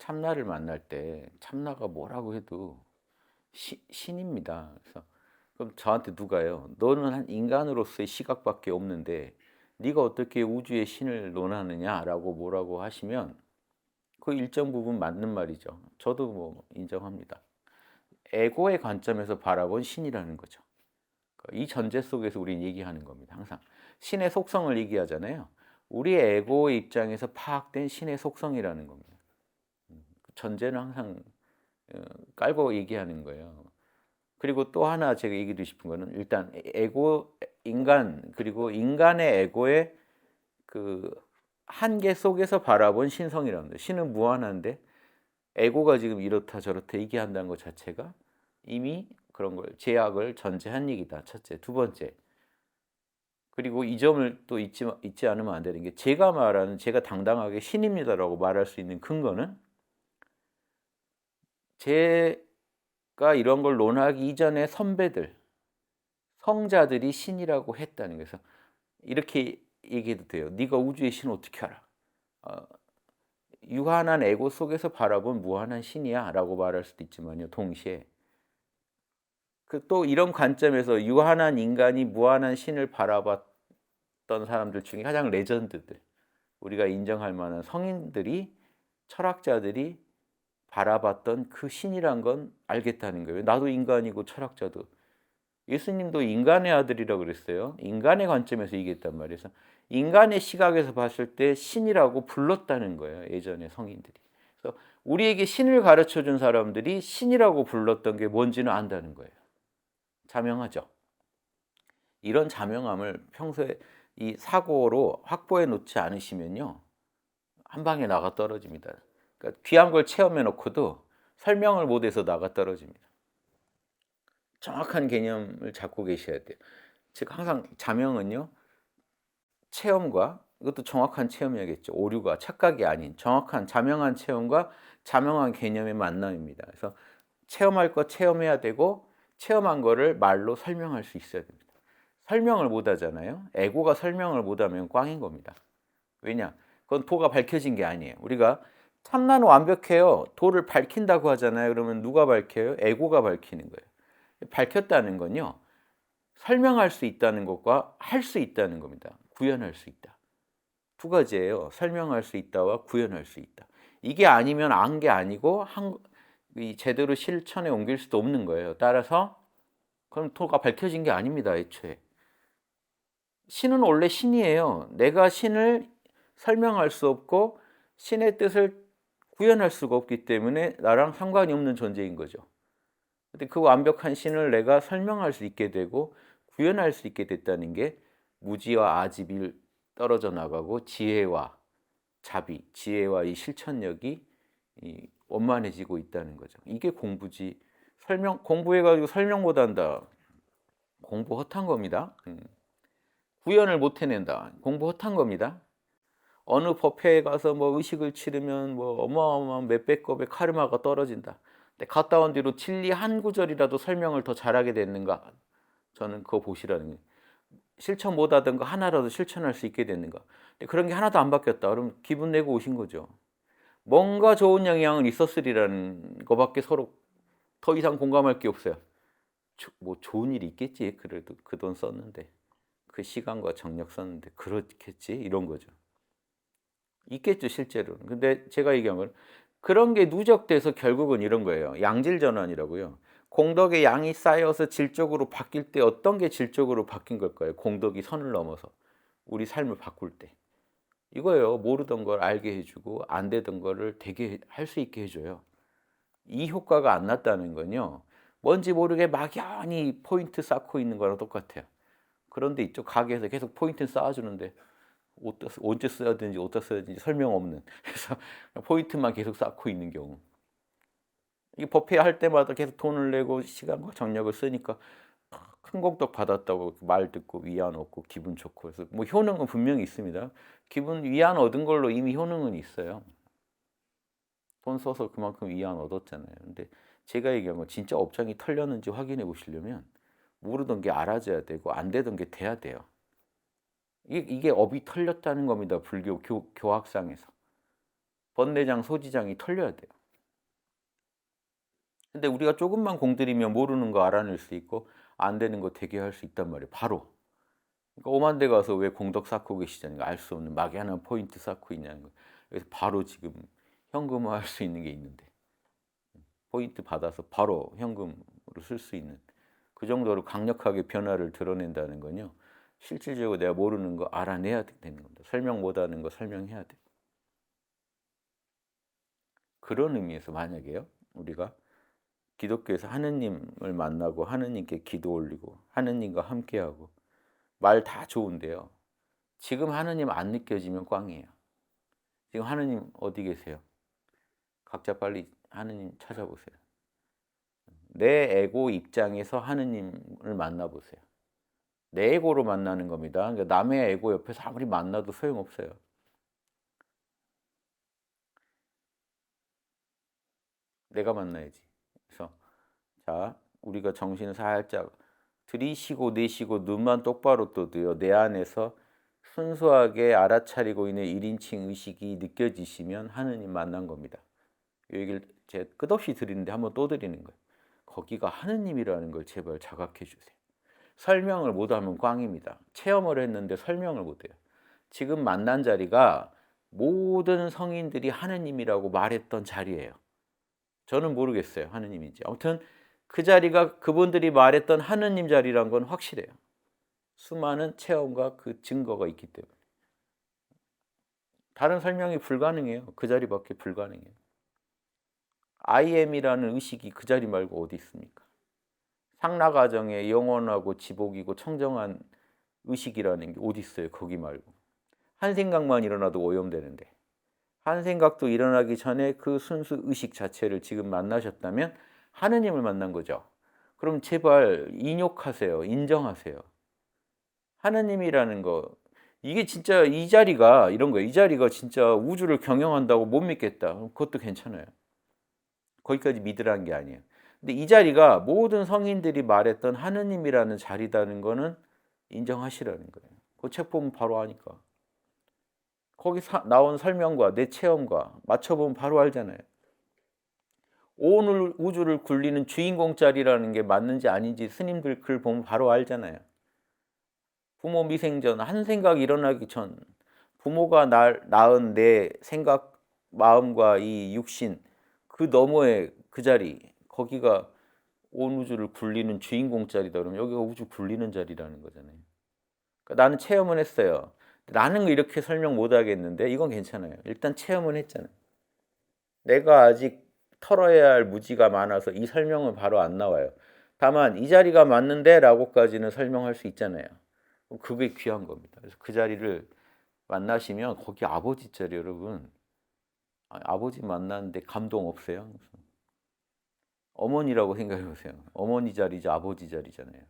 참나를 만날 때 참나가 뭐라고 해도 신입니다. 그래서 그럼 저한테 누가요? "너는 한 인간으로서의 시각밖에 없는데 네가 어떻게 우주의 신을 논하느냐?"라고 뭐라고 하시면 그 일정 부분 맞는 말이죠. 저도 뭐 인정합니다. 에고의 관점에서 바라본 신이라는 거죠. 이 전제 속에서 우리는 얘기하는 겁니다, 항상. 신의 속성을 얘기하잖아요. 우리의 에고의 입장에서 파악된 신의 속성이라는 겁니다. 그 전제는 항상 깔고 얘기하는 거예요. 그리고 또 하나 제가 얘기해 드리고 싶은 거는 일단 에고 인간 그리고 인간의 에고의 그 한계 속에서 바라본 신성이랍니다. 신은 무한한데 에고가 지금 이렇다 저렇다 얘기한다는 것 자체가 이미 그런 걸 제약을 전제한 얘기다. 첫째. 두 번째. 그리고 이 점을 또 잊지 않으면 안 되는 게 제가 말하는 제가 당당하게 신입니다라고 말할 수 있는 근거는 제가 이런 걸 논하기 이전에 선배들, 성자들이 신이라고 했다는 거에서 이렇게 얘기해도 돼요. "네가 우주의 신을 어떻게 알아? 어 유한한 에고 속에서 바라본 무한한 신이야."라고 말할 수도 있지만요. 동시에 또 이런 관점에서 유한한 인간이 무한한 신을 바라봤던 사람들 중에 가장 레전드들 우리가 인정할 만한 성인들이 철학자들이 바라봤던 그 신이란 건 알겠다는 거예요. 나도 인간이고 철학자도. 예수님도 인간의 아들이라고 그랬어요. 인간의 관점에서 얘기했단 말이에요. 그래서 인간의 시각에서 봤을 때 신이라고 불렀다는 거예요, 예전에 성인들이. 그래서 우리에게 신을 가르쳐 준 사람들이 신이라고 불렀던 게 뭔지는 안다는 거예요. 자명하죠. 이런 자명함을 평소에 이 사고로 확보해 놓지 않으시면요. 한 방에 나가 떨어집니다. 그러니까 귀한 걸 체험해 놓고도 설명을 못 해서 나가 떨어집니다. 정확한 개념을 잡고 계셔야 돼요. 즉 항상 자명은요. 체험과 이것도 정확한 체험이야겠죠. 오류가 착각이 아닌 정확한 자명한 체험과 자명한 개념의 만남입니다. 그래서 체험할 거 체험해야 되고 체험한 거를 말로 설명할 수 있어야 됩니다. 설명을 못 하잖아요. 에고가 설명을 못 하면 꽝인 겁니다. 왜냐? 그건 도가 밝혀진 게 아니에요. 우리가 참나는 완벽해요. 도를 밝힌다고 하잖아요. 그러면 누가 밝혀요? 에고가 밝히는 거예요. 밝혔다는 건요. 설명할 수 있다는 것과 할 수 있다는 겁니다. 구현할 수 있다. 두 가지예요. 설명할 수 있다와 구현할 수 있다. 이게 아니면 안 게 아니고 이 제대로 실천에 옮길 수도 없는 거예요. 따라서 그럼 도가 밝혀진 게 아닙니다, 애초에. 신은 원래 신이에요. 내가 신을 설명할 수 없고 신의 뜻을 구현할 수가 없기 때문에 나랑 상관이 없는 존재인 거죠. 근데 그 완벽한 신을 내가 설명할 수 있게 되고 구현할 수 있게 됐다는 게 무지와 아집이 떨어져 나가고 지혜와 자비, 지혜와 이 실천력이 이 원만해지고 있다는 거죠. 이게 공부지. 공부해 가지고 설명 못 한다. 공부 헛한 겁니다. 구현을 못 해낸다. 공부 헛한 겁니다. 어느 법회에 가서 뭐 의식을 치르면 뭐 어마어마한 몇백 겁의 카르마가 떨어진다. 근데 갔다 온 뒤로 진리 한 구절이라도 설명을 더 잘하게 됐는가? 저는 그거 보시라는 거예요. 실천 못 하던 거 하나라도 실천할 수 있게 됐는가? 근데 그런 게 하나도 안 바뀌었다. 그럼 기분 내고 오신 거죠. 뭔가 좋은 영향은 있었으리라는 거밖에 서로 더 이상 공감할 게 없어요. 뭐 좋은 일이 있겠지. 그래도 그 돈 썼는데. 그 시간과 정력 썼는데 그렇겠지. 이런 거죠. 있겠죠, 실제로는. 근데 제가 얘기한 건 그런 게 누적돼서 결국은 이런 거예요. 양질 전환이라고요. 공덕의 양이 쌓여서 질적으로 바뀔 때 어떤 게 질적으로 바뀐 걸까요? 공덕이 선을 넘어서 우리 삶을 바꿀 때. 이거예요. 모르던 걸 알게 해 주고 안 되던 거를 되게 할 수 있게 해 줘요. 이 효과가 안 났다는 건요. 뭔지 모르게 막연히 포인트 쌓고 있는 거랑 똑같아요. 그런데 이쪽 가게에서 계속 포인트는 쌓아 주는데 어디다 언제 써야 되는지 어디다 써야 되는지 설명 없는 그래서 포인트만 계속 쌓고 있는 경우. 이게 법회할 때마다 계속 돈을 내고 시간과 정력을 쓰니까 큰 공덕 받았다고 말 듣고 위안 얻고 기분 좋고 해서 뭐 효능은 분명히 있습니다. 기분 위안 얻은 걸로 이미 효능은 있어요. 돈 써서 그만큼 위안 얻었잖아요. 근데 제가 얘기한 건 진짜 업장이 털렸는지 확인해 보시려면 모르던 게 알아져야 되고 안 되던 게 돼야 돼요. 이게 업이 털렸다는 겁니다. 불교 교학상에서. 번뇌장, 소지장이 털려야 돼요. 근데 우리가 조금만 공들이면 모르는 거 알아낼 수 있고 안 되는 거 되게 할 수 있단 말이에요, 바로. 그러니까 오만 대 가서 왜 공덕 쌓고 계시냐는 거, 알 수 없는 막연한 포인트 쌓고 있냐는 거. 그래서 바로 지금 현금화할 수 있는 게 있는데, 포인트 받아서 바로 현금으로 쓸 수 있는 그 정도로 강력하게 변화를 드러낸다는 건요, 실질적으로 내가 모르는 거 알아내야 되는 겁니다. 설명 못하는 거 설명해야 돼요. 그런 의미에서 만약에요, 우리가 기독교에서 하느님을 만나고 하느님께 기도 올리고 하느님과 함께하고 말 다 좋은데요, 지금 하느님 안 느껴지면 꽝이에요. 지금 하느님 어디 계세요? 각자 빨리 하느님 찾아보세요. 내 에고 입장에서 하느님을 만나보세요. 내 에고로 만나는 겁니다. 그러니까 남의 에고 옆에서 아무리 만나도 소용없어요. 내가 만나야지. 그래서 자, 우리가 정신을 살짝 들이쉬고 내쉬고 눈만 똑바로 떠도요, 내 안에서 순수하게 알아차리고 있는 1인칭 의식이 느껴지시면 하느님 만난 겁니다. 이 얘기를 제가 끝없이 드리는데 한번 또 드리는 거예요. 거기가 하느님이라는 걸 제발 자각해 주세요. 설명을 못하면 꽝입니다. 체험을 했는데 설명을 못해요. 지금 만난 자리가 모든 성인들이 하느님이라고 말했던 자리예요. 저는 모르겠어요, 하느님인지. 아무튼 그 자리가 그분들이 말했던 하느님 자리란 건 확실해요. 수많은 체험과 그 증거가 있기 때문에. 다른 설명이 불가능해요. 그 자리밖에 불가능해요. I am이라는 의식이 그 자리 말고 어디 있습니까? 상라가정의 영원하고 지복이고 청정한 의식이라는 게 어디 있어요, 거기 말고. 한 생각만 일어나도 오염되는데, 한 생각도 일어나기 전에 그 순수 의식 자체를 지금 만나셨다면 하느님을 만난 거죠. 그럼 제발 인욕하세요. 인정하세요. 하느님이라는 거, 이게 진짜 이 자리가 이런 거예요. 이 자리가 진짜 우주를 경영한다고 못 믿겠다. 그것도 괜찮아요. 거기까지 믿으라는 게 아니에요. 근데 이 자리가 모든 성인들이 말했던 하느님이라는 자리다는 거는 인정하시라는 거예요. 그 책 보면 바로 아니까. 거기 나온 설명과 내 체험과 맞춰보면 바로 알잖아요. 온 우주를 굴리는 주인공 자리라는 게 맞는지 아닌지 스님들 글 보면 바로 알잖아요. 부모 미생전, 한 생각 일어나기 전, 부모가 낳은 내 생각, 마음과 이 육신, 그 너머에 그 자리, 거기가 온 우주를 굴리는 주인공 자리다 그러면 여기가 우주 굴리는 자리라는 거잖아요. 그러니까 나는 체험은 했어요. 나는 이렇게 설명 못 하겠는데 이건 괜찮아요. 일단 체험은 했잖아요. 내가 아직 털어야 할 무지가 많아서 이 설명은 바로 안 나와요. 다만 이 자리가 맞는데 라고까지는 설명할 수 있잖아요. 그게 귀한 겁니다. 그래서 그 자리를 만나시면 거기 아버지 자리, 여러분. 아버지 만났는데 감동 없어요? 어머니라고 생각해 보세요. 어머니 자리죠, 아버지 자리잖아요.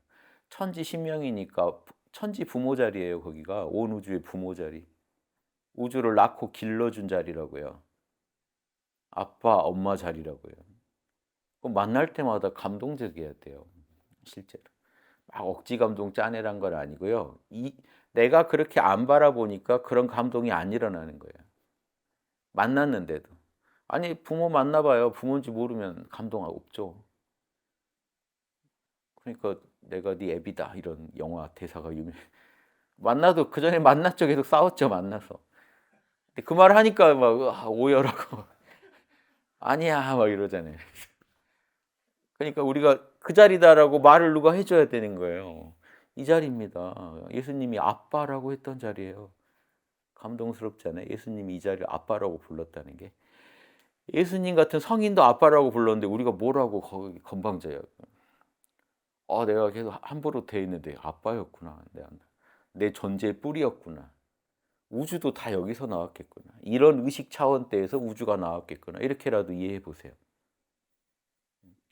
천지 신명이니까 천지 부모 자리예요. 거기가 온 우주의 부모 자리. 우주를 낳고 길러준 자리라고요. 아빠, 엄마 자리라고요. 만날 때마다 감동적이어야 돼요. 실제로. 막 억지 감동 짜내란 건 아니고요. 내가 그렇게 안 바라보니까 그런 감동이 안 일어나는 거예요. 만났는데도. 아니 부모 만나봐요. 부모인지 모르면 감동 없죠. 그러니까 내가 네 애비다 이런 영화 대사가 유명해. 만나도 그 전에 만났죠. 계속 싸웠죠. 만나서. 근데 그 말 하니까 막 오열하고 아니야 막 이러잖아요. 그러니까 우리가 그 자리다라고 말을 누가 해줘야 되는 거예요. 이 자리입니다. 예수님이 아빠라고 했던 자리예요. 감동스럽잖아요. 예수님이 이 자리를 아빠라고 불렀다는 게. 예수님 같은 성인도 아빠라고 불렀는데 우리가 뭐라고 거기 건방져요. 내가 계속 함부로 돼 있는데 아빠였구나. 내 존재의 뿌리였구나. 우주도 다 여기서 나왔겠구나. 이런 의식 차원대에서 우주가 나왔겠구나. 이렇게라도 이해해 보세요.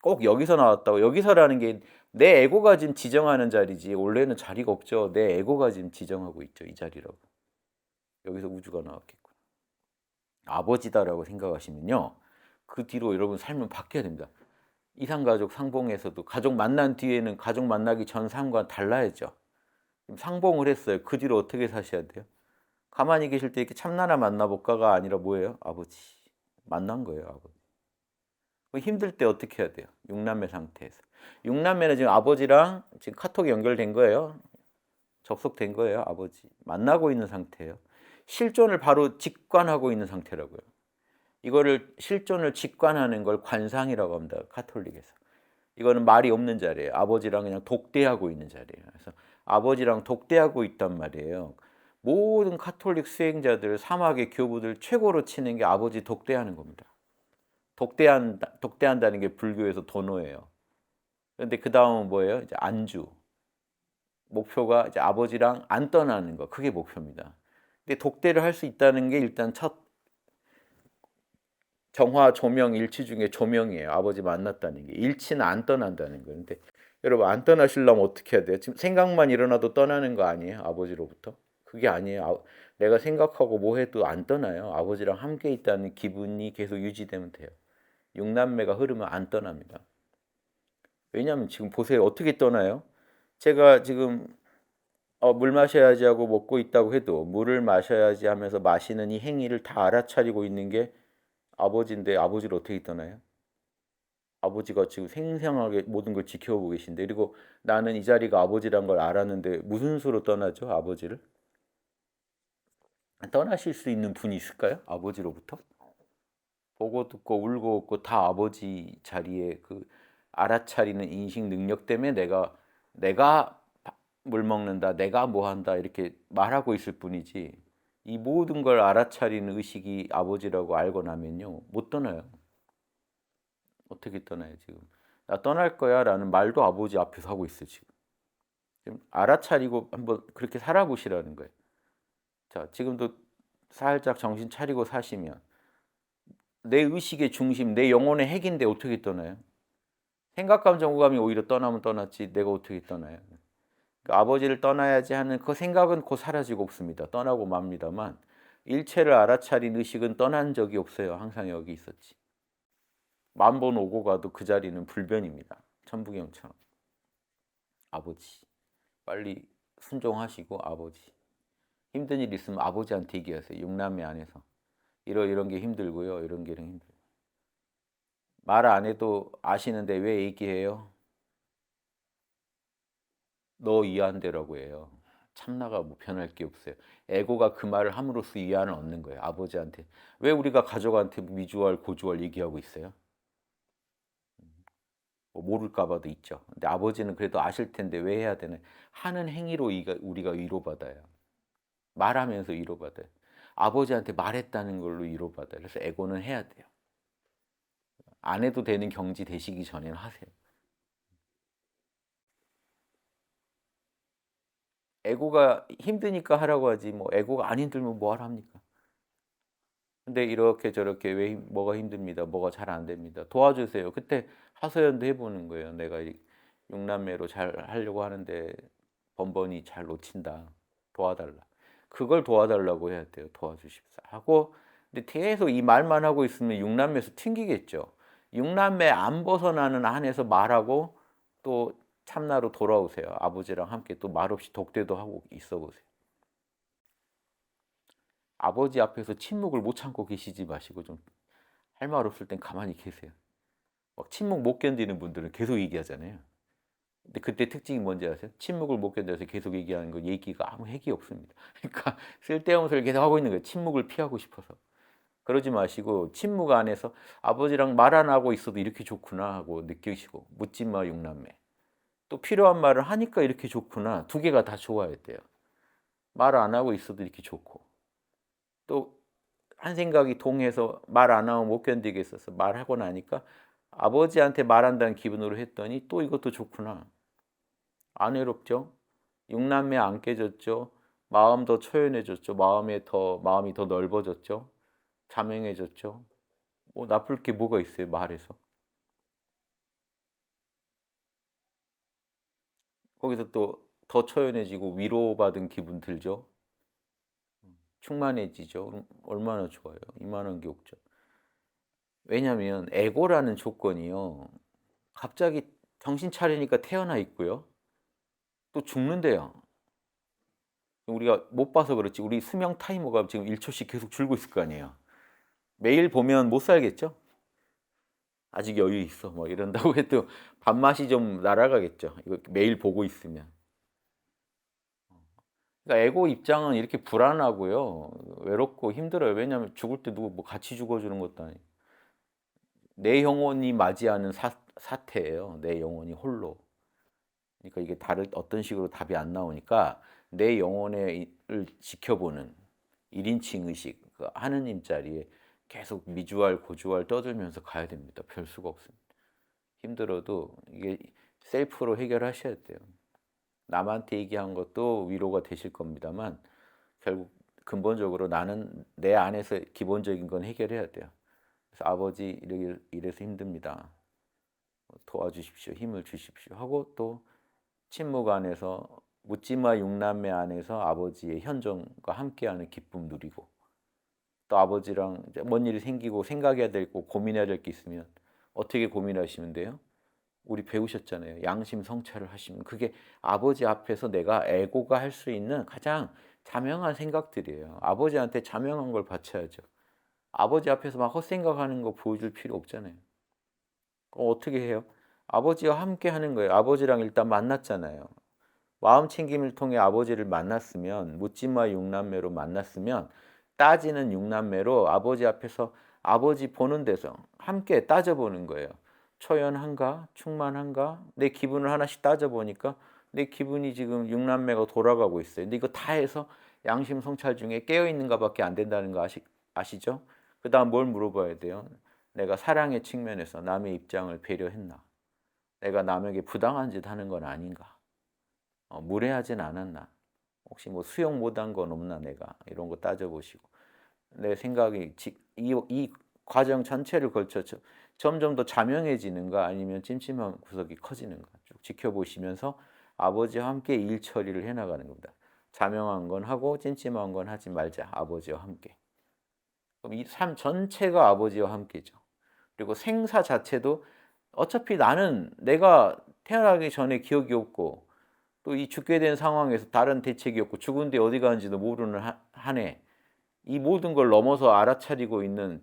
꼭 여기서 나왔다고. 여기서라는 게 내 에고가 지금 지정하는 자리지 원래는 자리가 없죠. 내 에고가 지금 지정하고 있죠. 이 자리라고. 여기서 우주가 나왔겠구나. 아버지다라고 생각하시면요. 그 뒤로 여러분 삶은 바뀌어야 됩니다. 이상가족 상봉에서도 가족 만난 뒤에는 가족 만나기 전 삶과 달라야죠. 상봉을 했어요. 그 뒤로 어떻게 사셔야 돼요? 가만히 계실 때 이렇게 참나나 만나볼까가 아니라 뭐예요? 아버지. 만난 거예요, 아버지. 힘들 때 어떻게 해야 돼요? 6남매 상태에서. 6남매는 지금 아버지랑 지금 카톡이 연결된 거예요. 접속된 거예요, 아버지. 만나고 있는 상태예요. 실존을 바로 직관하고 있는 상태라고요. 이거를 실존을 직관하는 걸 관상이라고 합니다, 가톨릭에서. 이거는 말이 없는 자리예요. 아버지랑 그냥 독대하고 있는 자리예요. 그래서 아버지랑 독대하고 있단 말이에요. 모든 가톨릭 수행자들, 사막의 교부들 최고로 치는 게 아버지 독대하는 겁니다. 독대한다는 게 불교에서 도노예요. 그런데 그 다음은 뭐예요? 이제 안주. 목표가 이제 아버지랑 안 떠나는 거. 그게 목표입니다. 근데 독대를 할 수 있다는 게 일단 첫 정화, 조명, 일치 중에 조명이에요. 아버지 만났다는 게. 일치는 안 떠난다는 거예요. 근데 여러분 안 떠나시려면 어떻게 해야 돼요? 지금 생각만 일어나도 떠나는 거 아니에요? 아버지로부터? 그게 아니에요. 내가 생각하고 뭐 해도 안 떠나요. 아버지랑 함께 있다는 기분이 계속 유지되면 돼요. 육남매가 흐르면 안 떠납니다. 왜냐하면 지금 보세요. 어떻게 떠나요? 제가 지금 물 마셔야지 하고 먹고 있다고 해도 물을 마셔야지 하면서 마시는 이 행위를 다 알아차리고 있는 게 아버지인데 아버지를 어떻게 떠나요? 아버지가 지금 생생하게 모든 걸 지켜보고 계신데 그리고 나는 이 자리가 아버지란 걸 알았는데 무슨 수로 떠나죠? 아버지를? 떠나실 수 있는 분이 있을까요? 아버지로부터? 보고 듣고 울고 웃고 다 아버지 자리에 그 알아차리는 인식 능력 때문에 내가 물 먹는다, 내가 뭐 한다 이렇게 말하고 있을 뿐이지 이 모든 걸 알아차리는 의식이 아버지라고 알고 나면요 못 떠나요. 어떻게 떠나요 지금? 나 떠날 거야라는 말도 아버지 앞에서 하고 있어 지금. 지금 알아차리고 한번 그렇게 살아보시라는 거예요. 자, 지금도 살짝 정신 차리고 사시면 내 의식의 중심, 내 영혼의 핵인데 어떻게 떠나요? 생각, 감정, 오감이 오히려 떠나면 떠났지 내가 어떻게 떠나요? 그러니까 아버지를 떠나야지 하는 그 생각은 곧 사라지고 없습니다. 떠나고 맙니다만 일체를 알아차린 의식은 떠난 적이 없어요. 항상 여기 있었지. 10,000번 오고 가도 그 자리는 불변입니다. 천부경처럼. 아버지. 빨리 순종하시고 아버지. 힘든 일 있으면 아버지한테 얘기하세요. 육남매 안에서. 이런 게 힘들고요. 이런 게 힘들어요. 말 안 해도 아시는데 왜 얘기해요? 너 이해한대라고 해요. 참나가 뭐 변할 게 없어요. 에고가 그 말을 함으로써 이해를 얻는 거예요. 아버지한테. 왜 우리가 가족한테 미주알, 고주알 얘기하고 있어요? 뭐 모를까 봐도 있죠. 근데 아버지는 그래도 아실 텐데 왜 해야 되나? 하는 행위로 우리가 위로받아요. 말하면서 위로받아요. 아버지한테 말했다는 걸로 위로받아요. 그래서 에고는 해야 돼요. 안 해도 되는 경지 되시기 전에는 하세요. 에고가 힘드니까 하라고 하지 뭐 에고가 안 힘들면 뭐 하라 합니까? 근데 이렇게 저렇게 왜 뭐가 힘듭니다. 뭐가 잘 안 됩니다. 도와주세요. 그때 하소연도 해보는 거예요. 내가 이 육남매로 잘 하려고 하는데 번번이 잘 놓친다. 도와달라. 그걸 도와달라고 해야 돼요. 도와주십사 하고 근데 계속 이 말만 하고 있으면 육남매에서 튕기겠죠. 육남매 안 벗어나는 안에서 말하고 또 참나로 돌아오세요. 아버지랑 함께 또 말없이 독대도 하고 있어 보세요. 아버지 앞에서 침묵을 못 참고 계시지 마시고 좀 할 말 없을 땐 가만히 계세요. 막 침묵 못 견디는 분들은 계속 얘기하잖아요. 근데 그때 특징이 뭔지 아세요? 침묵을 못 견뎌서 계속 얘기하는 거 얘기가 아무 핵이 없습니다. 그러니까 쓸데없는 소리를 계속 하고 있는 거예요. 침묵을 피하고 싶어서. 그러지 마시고 침묵 안에서 아버지랑 말 안 하고 있어도 이렇게 좋구나 하고 느끼시고 묻지 마 육남매. 또 필요한 말을 하니까 이렇게 좋구나. 두 개가 다 좋아야 돼요. 말 안 하고 있어도 이렇게 좋고 또 한 생각이 동해서 말 안 하면 못 견디겠어서 말하고 나니까 아버지한테 말한다는 기분으로 했더니 또 이것도 좋구나. 안 외롭죠? 육남매 안 깨졌죠? 마음 더 초연해졌죠? 마음이 더 넓어졌죠? 자명해졌죠? 뭐 나쁠 게 뭐가 있어요, 말해서. 거기서 또 더 초연해지고 위로받은 기분 들죠? 충만해지죠? 그럼 얼마나 좋아요. 이만한 게 없죠. 왜냐하면 에고라는 조건이요. 갑자기 정신 차리니까 태어나 있고요. 또 죽는데요. 우리가 못 봐서 그렇지 우리 수명 타이머가 지금 1초씩 계속 줄고 있을 거 아니에요. 매일 보면 못 살겠죠? 아직 여유 있어 뭐 이런다고 해도 밥맛이 좀 날아가겠죠. 이거 매일 보고 있으면. 그러니까 에고 입장은 이렇게 불안하고요. 외롭고 힘들어요. 왜냐하면 죽을 때 누구 뭐 같이 죽어 주는 것도 아니고. 내 영혼이 맞이하는 사태예요. 내 영혼이 홀로. 그러니까 이게 다른 어떤 식으로 답이 안 나오니까 내 영혼의 을 지켜보는 1인칭 의식 그 하느님 자리에 계속 미주알 고주알 떠들면서 가야 됩니다. 별 수가 없습니다. 힘들어도 이게 셀프로 해결하셔야 돼요. 남한테 얘기한 것도 위로가 되실 겁니다만 결국 근본적으로 나는 내 안에서 기본적인 건 해결해야 돼요. 그래서 아버지 이래서 힘듭니다. 도와주십시오. 힘을 주십시오. 하고 또 친목 안에서 묻지마 육남매 안에서 아버지의 현정과 함께하는 기쁨 누리고 또 아버지랑 이제 뭔 일이 생기고 생각해야 되고 고민해야 될 게 있으면 어떻게 고민하시면 돼요? 우리 배우셨잖아요. 양심 성찰을 하시면 그게 아버지 앞에서 내가 애고가 할 수 있는 가장 자명한 생각들이에요. 아버지한테 자명한 걸 바쳐야죠. 아버지 앞에서 막 헛생각하는 거 보여줄 필요 없잖아요. 그럼 어떻게 해요? 아버지와 함께 하는 거예요. 아버지랑 일단 만났잖아요. 마음 챙김을 통해 아버지를 만났으면 묻지마 육남매로 만났으면 따지는 육남매로 아버지 앞에서 아버지 보는 데서 함께 따져보는 거예요. 처연한가? 충만한가? 내 기분을 하나씩 따져보니까 내 기분이 지금 육남매가 돌아가고 있어요. 근데 이거 다 해서 양심 성찰 중에 깨어있는가 밖에 안 된다는 거 아시죠? 그 다음 뭘 물어봐야 돼요? 내가 사랑의 측면에서 남의 입장을 배려했나? 내가 남에게 부당한 짓 하는 건 아닌가? 무례하진 않았나? 혹시 뭐 수용 못한 건 없나 내가? 이런 거 따져보시고 내 생각이 이 과정 전체를 걸쳐 점점 더 자명해지는가 아니면 찜찜한 구석이 커지는가 쭉 지켜보시면서 아버지와 함께 일 처리를 해나가는 겁니다. 자명한 건 하고 찜찜한 건 하지 말자. 아버지와 함께. 그럼 이 삶 전체가 아버지와 함께죠. 그리고 생사 자체도 어차피 나는 내가 태어나기 전에 기억이 없고 또 이 죽게 된 상황에서 다른 대책이 없고 죽은 뒤에 어디 가는지도 모르는 한에 이 모든 걸 넘어서 알아차리고 있는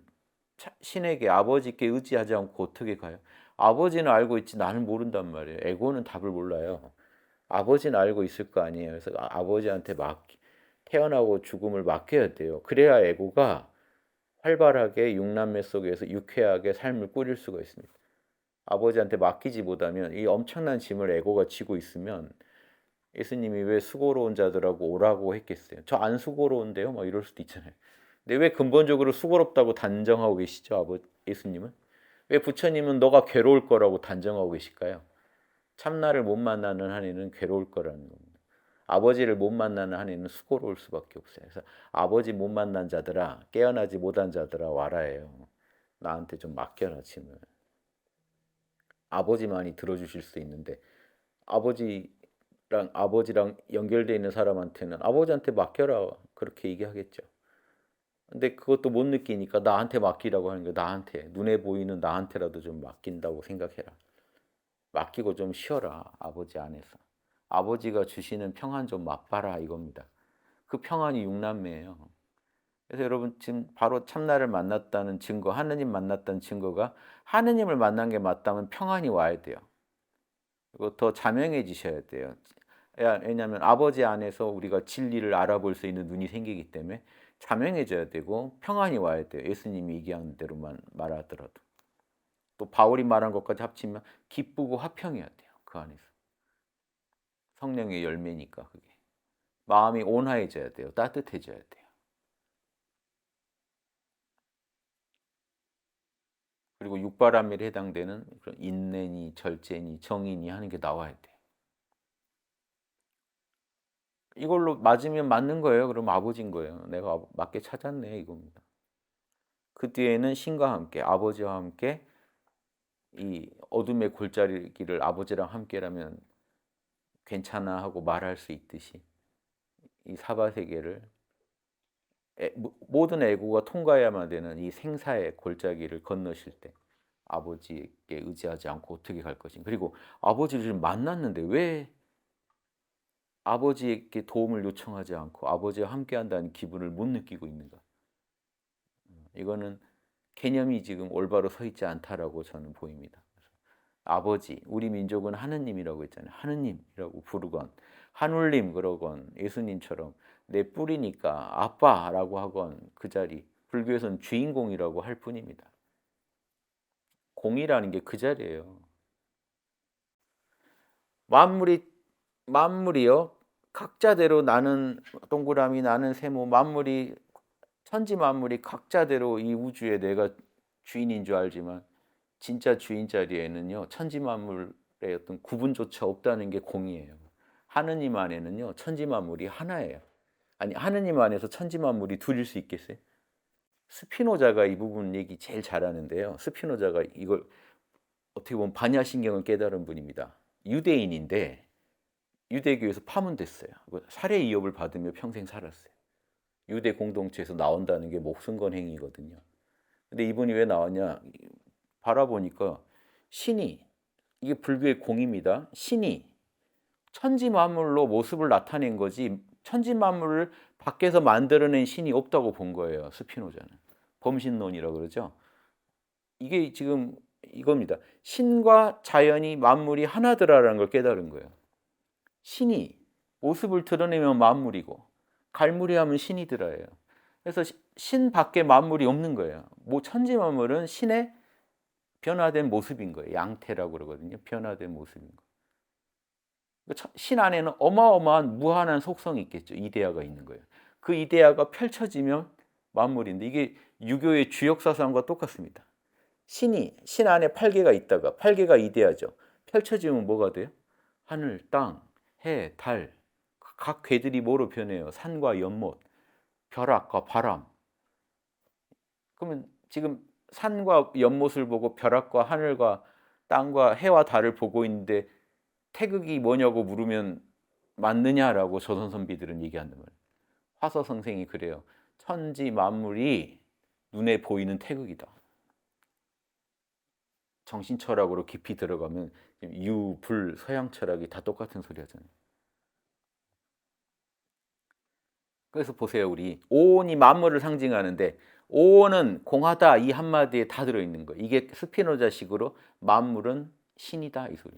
신에게 아버지께 의지하지 않고 어떻게 가요? 아버지는 알고 있지 나는 모른단 말이에요. 에고는 답을 몰라요. 아버지는 알고 있을 거 아니에요. 그래서 아버지한테 태어나고 죽음을 맡겨야 돼요. 그래야 에고가 활발하게 육남매 속에서 유쾌하게 삶을 꾸릴 수가 있습니다. 아버지한테 맡기지 못하면 이 엄청난 짐을 에고가 지고 있으면 예수님이 왜 수고로운 자들하고 오라고 했겠어요? 저 안 수고로운데요? 막 이럴 수도 있잖아요. 근데 왜 근본적으로 수고롭다고 단정하고 계시죠? 예수님은? 왜 부처님은 너가 괴로울 거라고 단정하고 계실까요? 참나를 못 만나는 한에는 괴로울 거라는 겁니다. 아버지를 못 만나는 한에는 수고로울 수밖에 없어요. 그래서 아버지 못 만난 자들아, 깨어나지 못한 자들아 와라예요. 나한테 좀 맡겨라 짐을. 아버지만이 들어주실 수 있는데 아버지랑 연결되어 있는 사람한테는 아버지한테 맡겨라 그렇게 얘기하겠죠. 근데 그것도 못 느끼니까 나한테 맡기라고 하는 거야. 나한테 눈에 보이는 나한테라도 좀 맡긴다고 생각해라. 맡기고 좀 쉬어라 아버지 안에서. 아버지가 주시는 평안 좀 맛봐라 이겁니다. 그 평안이 육남매예요. 그래서 여러분 지금 바로 참나를 만났다는 증거, 하느님 만났다는 증거가 하느님을 만난 게 맞다면 평안이 와야 돼요. 그리고 더 자명해지셔야 돼요. 왜냐하면 아버지 안에서 우리가 진리를 알아볼 수 있는 눈이 생기기 때문에 자명해져야 되고 평안이 와야 돼요. 예수님이 얘기하는 대로만 말하더라도. 또 바울이 말한 것까지 합치면 기쁘고 화평해야 돼요. 그 안에서. 성령의 열매니까 그게. 마음이 온화해져야 돼요. 따뜻해져야 돼요. 그리고 육바람일에 해당되는 그런 인내니 절제니 정의니 하는 게 나와야 돼요. 이걸로 맞으면 맞는 거예요. 그럼 아버지인 거예요. 내가 맞게 찾았네 이겁니다. 그 뒤에는 신과 함께 아버지와 함께 이 어둠의 골짜기를 아버지랑 함께라면 괜찮아 하고 말할 수 있듯이 이 사바세계를 모든 애고가 통과해야만 되는 이 생사의 골짜기를 건너실 때 아버지께 의지하지 않고 어떻게 갈 것인가. 그리고 아버지를 지금 만났는데 왜 아버지에게 도움을 요청하지 않고 아버지와 함께한다는 기분을 못 느끼고 있는가. 이거는 개념이 지금 올바로 서 있지 않다라고 저는 보입니다. 아버지, 우리 민족은 하느님이라고 했잖아요. 하느님이라고 부르건 하눌님 그러건 예수님처럼 내 뿌리니까 아빠라고 하건 그 자리 불교에서는 주인공이라고 할 뿐입니다. 공이라는 게 그 자리예요. 만물이 만물이요. 각자대로 나는 동그라미 나는 세모 만물이 천지 만물이 각자대로 이 우주에 내가 주인인 줄 알지만 진짜 주인 자리에는요. 천지 만물의 어떤 구분조차 없다는 게 공이에요. 하느님 안에는요. 천지 만물이 하나예요. 아니 하느님 안에서 천지 만물이 둘일 수 있겠어요? 스피노자가 이 부분 얘기 제일 잘하는데요. 스피노자가 이걸 어떻게 보면 반야신경을 깨달은 분입니다. 유대인인데 유대교에서 파문됐어요. 살해 이업을 받으며 평생 살았어요. 유대 공동체에서 나온다는 게 목숨 건 행위거든요. 근데 이분이 왜 나왔냐? 바라보니까 신이 이게 불교의 공입니다. 신이 천지 만물로 모습을 나타낸 거지 천지 만물을 밖에서 만들어낸 신이 없다고 본 거예요. 스피노자는. 범신론이라고 그러죠. 이게 지금 이겁니다. 신과 자연이 만물이 하나더라라는 걸 깨달은 거예요. 신이 모습을 드러내면 만물이고 갈무리하면 신이더라예요. 그래서 신 밖에 만물이 없는 거예요. 뭐 천지 만물은 신의 변화된 모습인 거예요. 양태라고 그러거든요. 변화된 모습인 거. 신 안에는 어마어마한 무한한 속성이 있겠죠. 이데아가 있는 거예요. 그 이데아가 펼쳐지면 만물인데 이게 유교의 주역사상과 똑같습니다. 신이 신 안에 8개가 있다가 8개가 이데아죠. 펼쳐지면 뭐가 돼요? 하늘, 땅, 해, 달. 각 괴들이 뭐로 변해요? 산과 연못, 벼락과 바람. 그러면 지금 산과 연못을 보고 벼락과 하늘과 땅과 해와 달을 보고 있는데 태극이 뭐냐고 물으면 맞느냐라고 조선 선비들은 얘기한단 말이에요. 화서 선생이 그래요. 천지 만물이 눈에 보이는 태극이다. 정신 철학으로 깊이 들어가면 유, 불, 서양 철학이 다 똑같은 소리 하잖아요. 그래서 보세요. 우리 오온이 만물을 상징하는데 오온은 공하다 이 한마디에 다 들어있는 거예요. 이게 스피노자식으로 만물은 신이다 이 소리.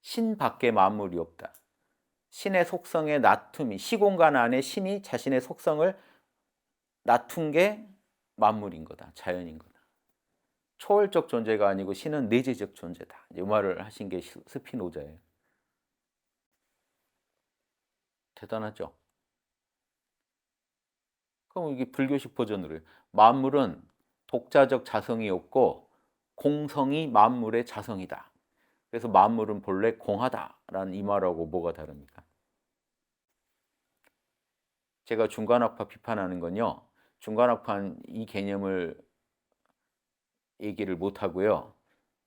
신 밖에 만물이 없다. 신의 속성의 나툼이 시공간 안에 신이 자신의 속성을 나툰 게 만물인 거다. 자연인 거다. 초월적 존재가 아니고 신은 내재적 존재다. 이 말을 하신 게 스피노자예요. 대단하죠? 그럼 이게 불교식 버전으로 해요. 만물은 독자적 자성이 없고 공성이 만물의 자성이다. 그래서 만물은 본래 공하다라는 이 말하고 뭐가 다릅니까? 제가 중간학파 비판하는 건요. 중간학파는 이 개념을 얘기를 못 하고요.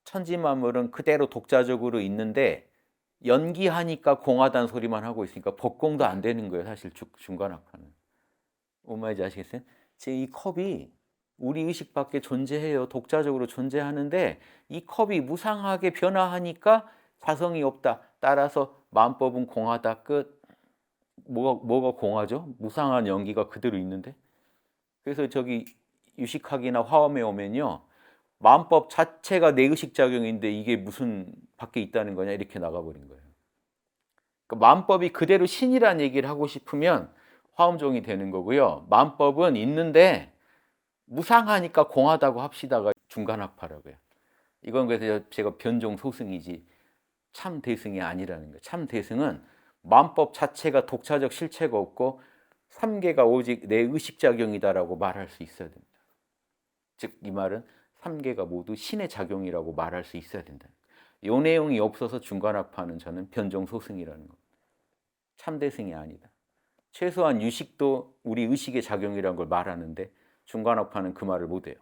천지 만물은 그대로 독자적으로 있는데 연기하니까 공하다는 소리만 하고 있으니까 법공도 안 되는 거예요. 사실 중간학파는. 뭔 말인지 아시겠어요? 제 이 컵이 우리 의식 밖에 존재해요. 독자적으로 존재하는데 이 컵이 무상하게 변화하니까 자성이 없다. 따라서 만법은 공하다. 끝. 뭐가 공하죠? 무상한 연기가 그대로 있는데. 그래서 저기 유식학이나 화엄에 오면요. 만법 자체가 내의식 작용인데 이게 무슨 밖에 있다는 거냐 이렇게 나가버린 거예요. 그러니까 만법이 그대로 신이라는 얘기를 하고 싶으면 화엄종이 되는 거고요. 만법은 있는데 무상하니까 공하다고 합시다가 중간학파라고요. 이건 그래서 제가 변종 소승이지 참 대승이 아니라는 거예요. 참 대승은 만법 자체가 독자적 실체가 없고 삼계가 오직 내 의식작용이다라고 말할 수 있어야 됩니다. 즉 이 말은 삼계가 모두 신의 작용이라고 말할 수 있어야 된다. 이 내용이 없어서 중간학파는 저는 변종 소승이라는 거. 참 대승이 아니다. 최소한 유식도 우리 의식의 작용이라는 걸 말하는데 중간학파는 그 말을 못해요.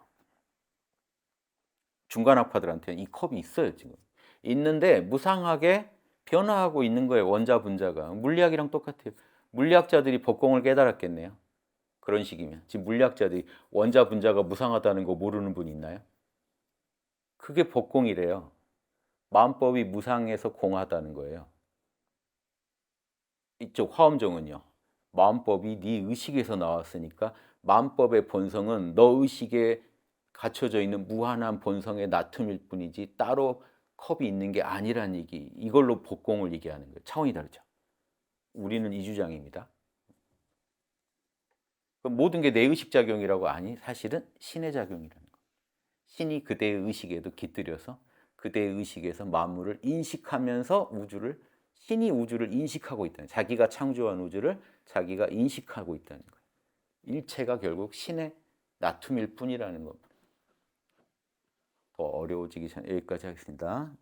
중간학파들한테는 이 컵이 있어요 지금. 있는데 무상하게 변화하고 있는 거예요. 원자 분자가. 물리학이랑 똑같아요. 물리학자들이 법공을 깨달았겠네요. 그런 식이면. 지금 물리학자들이 원자 분자가 무상하다는 거 모르는 분 있나요? 그게 법공이래요. 마음법이 무상해서 공하다는 거예요. 이쪽 화엄종은요. 마음법이 네 의식에서 나왔으니까 마음법의 본성은 너 의식의 갖춰져 있는 무한한 본성의 나툼일 뿐이지 따로 컵이 있는 게 아니란 얘기. 이걸로 복공을 얘기하는 거예요. 차원이 다르죠. 우리는 이주장입니다. 그럼 모든 게 내 의식 작용이라고 아니 사실은 신의 작용이라는 거예요. 신이 그대의 의식에도 깃들여서 그대의 의식에서 만물을 인식하면서 신이 우주를 인식하고 있다는 거예요. 자기가 창조한 우주를 자기가 인식하고 있다는 거예요. 일체가 결국 신의 나툼일 뿐이라는 겁니다. 더 어려워지기 전에 여기까지 하겠습니다.